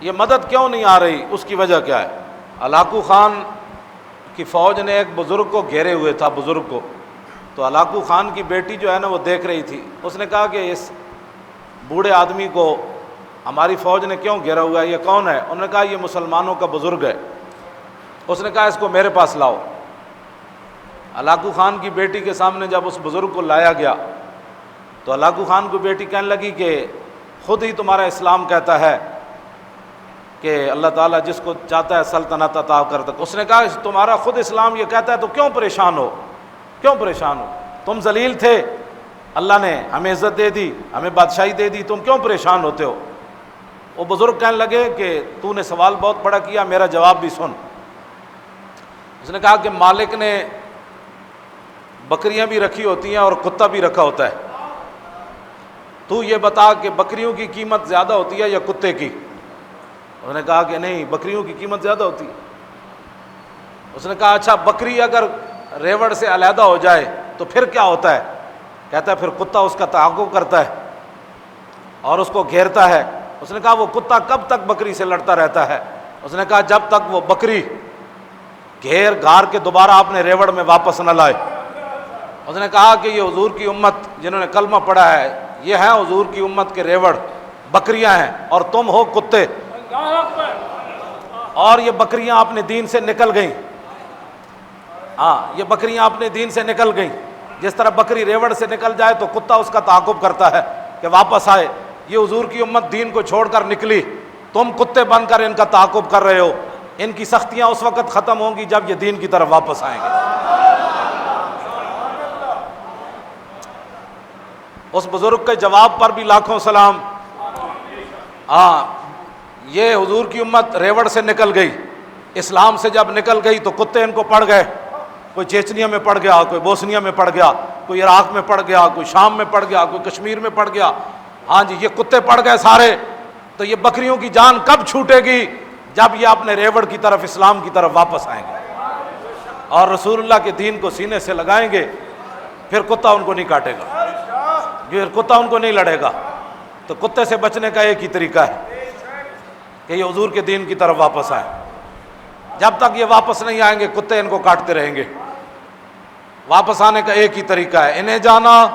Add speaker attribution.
Speaker 1: یہ مدد کیوں نہیں آ رہی؟ اس کی وجہ کیا ہے؟ ہلاکو خان کی فوج نے ایک بزرگ کو گھیرے ہوئے تھا، بزرگ کو، تو ہلاکو خان کی بیٹی جو ہے نا وہ دیکھ رہی تھی، اس نے کہا کہ اس بوڑھے آدمی کو ہماری فوج نے کیوں گھیرا ہوا ہے، یہ کون ہے؟ انہوں نے کہا یہ مسلمانوں کا بزرگ ہے۔ اس نے کہا اس کو میرے پاس لاؤ۔ ہلاکو خان کی بیٹی کے سامنے جب اس بزرگ کو لایا گیا تو ہلاکو خان کی بیٹی کہنے لگی کہ خود ہی تمہارا اسلام کہتا ہے کہ اللہ تعالیٰ جس کو چاہتا ہے سلطنت عطا کرتا ہے۔ اس نے کہا تمہارا خود اسلام یہ کہتا ہے تو کیوں پریشان ہو؟ کیوں پریشان ہو؟ تم ذلیل تھے، اللہ نے ہمیں عزت دے دی، ہمیں بادشاہی دے دی، تم کیوں پریشان ہوتے ہو؟ وہ بزرگ کہنے لگے کہ تو نے سوال بہت بڑا کیا، میرا جواب بھی سن۔ اس نے کہا کہ مالک نے بکریاں بھی رکھی ہوتی ہیں اور کتا بھی رکھا ہوتا ہے، تو یہ بتا کہ بکریوں کی قیمت زیادہ ہوتی ہے یا کتے کی؟ اس نے کہا کہ نہیں، بکریوں کی قیمت زیادہ ہوتی ہے۔ اس نے کہا اچھا بکری اگر ریوڑ سے علیحدہ ہو جائے تو پھر کیا ہوتا ہے؟ کہتا ہے پھر کتا اس کا تعاقب کرتا ہے اور اس کو گھیرتا ہے۔ اس نے کہا وہ کتا کب تک بکری سے لڑتا رہتا ہے؟ اس نے کہا جب تک وہ بکری گھیر گھار کے دوبارہ اپنے ریوڑ میں واپس نہ لائے۔ اس نے کہا کہ یہ حضور کی امت جنہوں نے کلمہ پڑھا ہے، یہ ہیں حضور کی امت کے ریوڑ، بکریاں ہیں، اور تم ہو کتے، اور یہ بکریاں اپنے دین سے نکل گئیں۔ ہاں، یہ بکریاں اپنے دین سے نکل گئیں۔ جس طرح بکری ریوڑ سے نکل جائے تو کتا اس کا تعاقب کرتا ہے کہ واپس آئے، یہ حضور کی امت دین کو چھوڑ کر نکلی، تم کتے بن کر ان کا تعاقب کر رہے ہو۔ ان کی سختیاں اس وقت ختم ہوں گی جب یہ دین کی طرف واپس آئیں گے۔ اس بزرگ کے جواب پر بھی لاکھوں سلام۔ ہاں، یہ حضور کی امت ریوڑ سے نکل گئی، اسلام سے جب نکل گئی تو کتے ان کو پڑ گئے، کوئی چیچنیا میں پڑ گیا، کوئی بوسنیا میں پڑ گیا، کوئی عراق میں پڑ گیا، کوئی شام میں پڑ گیا، کوئی کشمیر میں پڑ گیا۔ ہاں جی، یہ کتے پڑ گئے سارے۔ تو یہ بکریوں کی جان کب چھوٹے گی؟ جب یہ اپنے ریوڑ کی طرف، اسلام کی طرف واپس آئیں گے اور رسول اللہ کے دین کو سینے سے لگائیں گے، پھر کتا ان کو نہیں کاٹے گا، پھر کتا ان کو نہیں لڑے گا۔ تو کتے سے بچنے کا ایک ہی طریقہ ہے کہ یہ حضور کے دین کی طرف واپس آئیں۔ جب تک یہ واپس نہیں آئیں گے کتے ان کو کاٹتے رہیں گے۔ واپس آنے کا ایک ہی طریقہ ہے، انہیں جانا